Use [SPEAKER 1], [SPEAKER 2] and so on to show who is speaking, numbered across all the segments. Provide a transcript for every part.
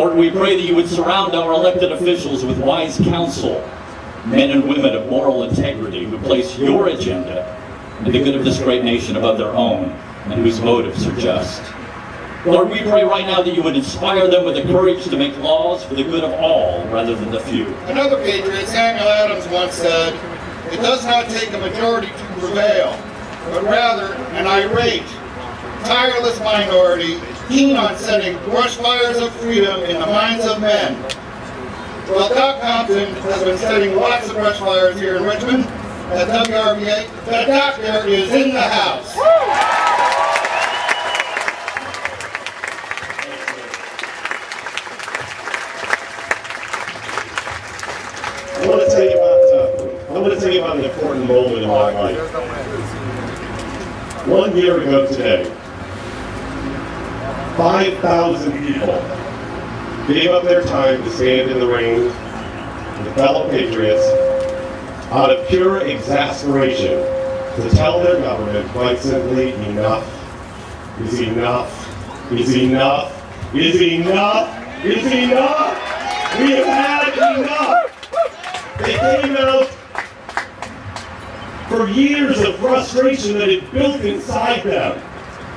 [SPEAKER 1] Lord, we pray that you would surround our elected officials with wise counsel, men and women of moral integrity who place your agenda and the good of this great nation above their own and whose motives are just. Lord, we pray right now that you would inspire them with the courage to make laws for the good of all rather than the few.
[SPEAKER 2] Another patriot, Samuel Adams, once said, "It does not take a majority to prevail, but rather an irate, tireless minority keen on setting brush fires of freedom in the minds of men." Well, Doc Compton has been setting lots of brush fires here in Richmond at WRVA. The doctor is in the house.
[SPEAKER 3] I want to tell you about an important moment in my life. 1 year ago today, 5,000 people gave up their time to stand in the rain with fellow patriots out of pure exasperation to tell their government quite simply, enough is enough, is enough, is enough, is enough. We have had enough. They came out for years of frustration that had built inside them.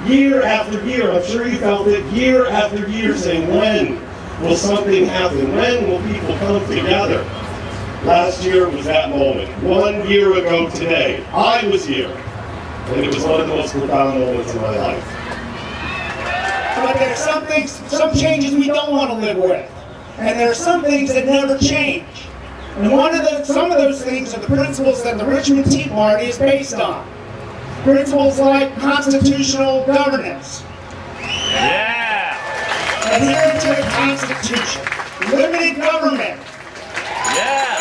[SPEAKER 3] Year after year, I'm sure you felt it, year after year, saying, when will something happen? When will people come together? Last year was that moment. 1 year ago today, I was here, and it was one of the most profound moments in my life.
[SPEAKER 4] But there are some things, some changes we don't want to live with. And there are some things that never change. And some of those things are the principles that the Richmond Tea Party is based on. Principles like constitutional governance.
[SPEAKER 5] Yeah!
[SPEAKER 4] Adherence to the Constitution. Limited government.
[SPEAKER 5] Yeah!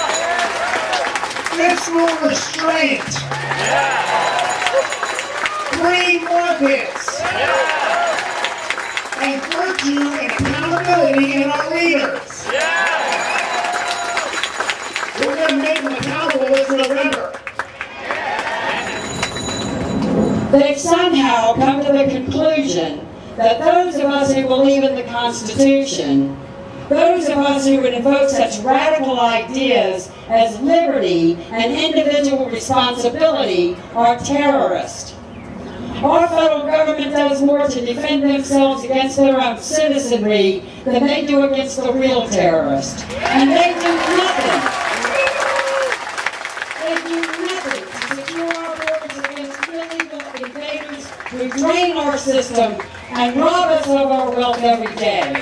[SPEAKER 4] Fiscal restraint.
[SPEAKER 5] Yeah!
[SPEAKER 4] Free markets.
[SPEAKER 5] Yeah!
[SPEAKER 4] And virtue and accountability in our leaders.
[SPEAKER 5] Yeah!
[SPEAKER 4] We're going to make them accountable this November.
[SPEAKER 6] They've somehow come to the conclusion that those of us who believe in the Constitution, those of us who would invoke such radical ideas as liberty and individual responsibility are terrorists. Our federal government does more to defend themselves against their own citizenry than they do against the real terrorist. And they do nothing. They do nothing to secure our borders against illegal invaders who drain our system and rob us of our wealth every day.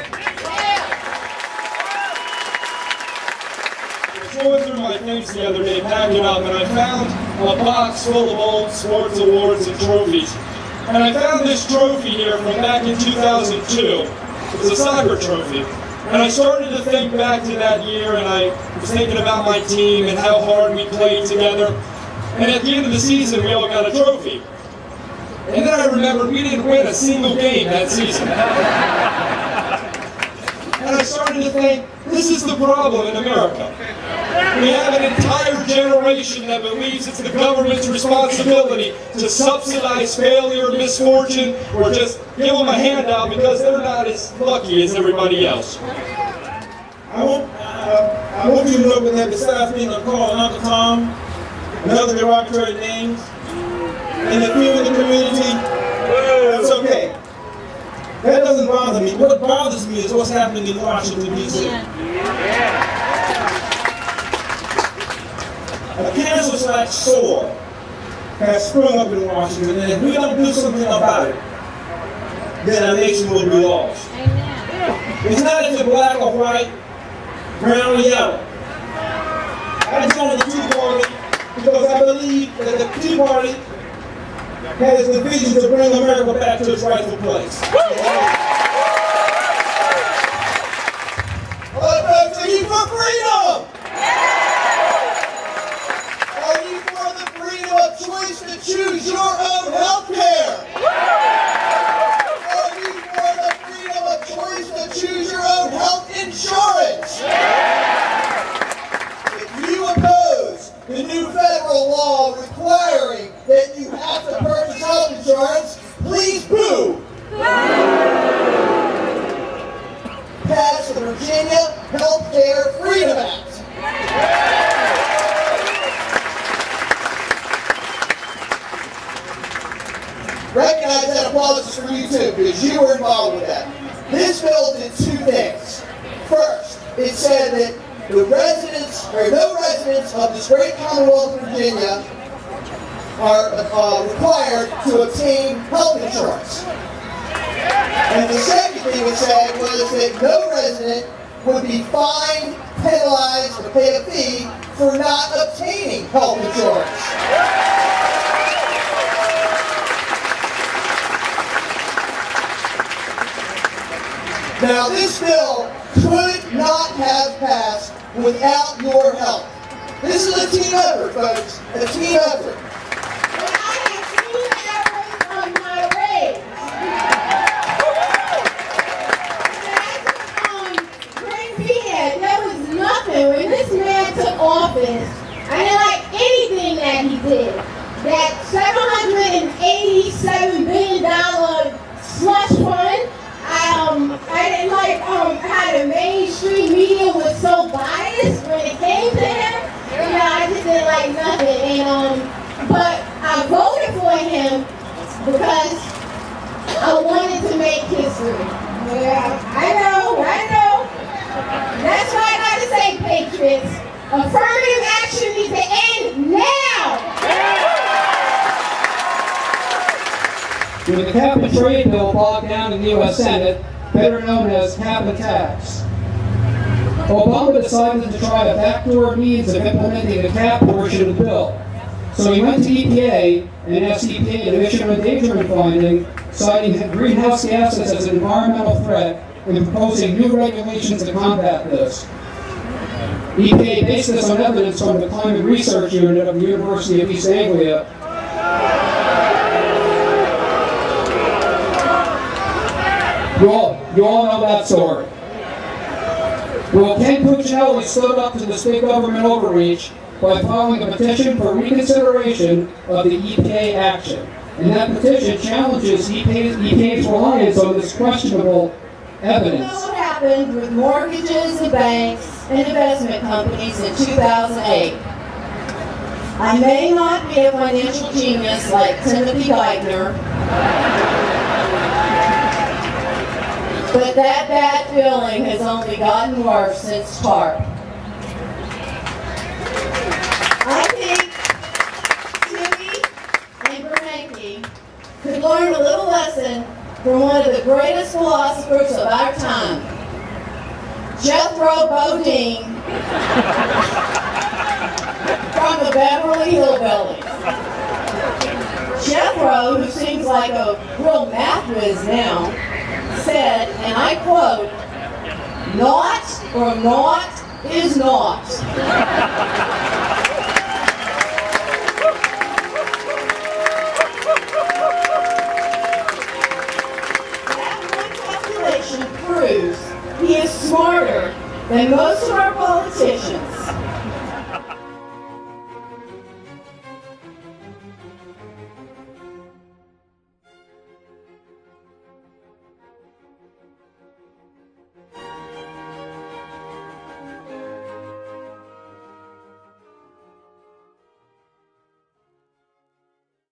[SPEAKER 7] I was going through my things the other day, packing up, and I found a box full of old sports awards and trophies. And I found this trophy here from back in 2002. It was a soccer trophy. And I started to think back to that year, and I was thinking about my team and how hard we played together. And at the end of the season, we all got a trophy. And then I remembered we didn't win a single game that season. And I started to think, this is the problem in America. We have an entire generation that believes it's the government's responsibility to subsidize failure, misfortune, or just give them a handout because they're not as lucky as everybody else.
[SPEAKER 8] I want you to know that besides being called Uncle Tom and other derogatory names, and the few in the community, that's okay. That doesn't bother me. What bothers me is what's happening in Washington, D.C. A cancer-like sore has sprung up in Washington, and if we don't do something about it, then our nation will be lost. It's not if it's black or white, brown or yellow. I joined the Tea Party because I believe that the Tea Party has the vision to bring America back to its rightful place. Well, folks, are you for freedom? Are you for the freedom of choice to choose your own health care? Are you for the freedom of choice to choose your own health insurance? If you oppose the new federal law requiring that you have to purchase health insurance, please boo! Pass the
[SPEAKER 9] Health Care Freedom Act. Recognize that applause is for you too, because you were involved with that. This bill did two things. First, it said that the residents, or no residents of this great Commonwealth of Virginia are required to obtain health insurance. And the second thing it said was that no resident would be fined, penalized, or pay a fee for not obtaining health insurance. Now, this bill could not have passed without your help. This is a team effort, folks. A team effort.
[SPEAKER 10] I have seen efforts on my race. There was nothing. When this man took office, I didn't like anything that he did. That $787 billion slush fund, I didn't like how the mainstream media was so biased when it came to him. You know, I just didn't like nothing. And but I voted for him because I wanted to make history. Yeah, I know. That's why I gotta say, Patriots, affirmative action needs to end now.
[SPEAKER 11] When the cap and trade bill bogged down in the U.S. Senate, better known as cap and tax, Obama decided to try a backdoor means of implementing the cap portion of the bill. So he went to EPA and asked EPA to issue an endangerment finding, citing greenhouse gases as an environmental threat and proposing new regulations to combat this. EPA based this on evidence from the Climate Research Unit of the University of East Anglia. You all know that story. Well, Ken Cuccinelli stood up to this big government overreach by filing a petition for reconsideration of the EPA action. And that petition challenges EPA's reliance on this questionable evidence.
[SPEAKER 10] You know what happened with mortgages and banks and investment companies in 2008. I may not be a financial genius like Timothy Geithner, but that bad feeling has only gotten worse since TARP. I think Timmy and Bernanke could learn a little lesson from one of the greatest philosophers of our time, Jethro Bodine from the Beverly Hillbillies. Jethro, who seems like a real math whiz now, said, and I quote, "Naught or naught is naught." That one calculation proves he is smarter than most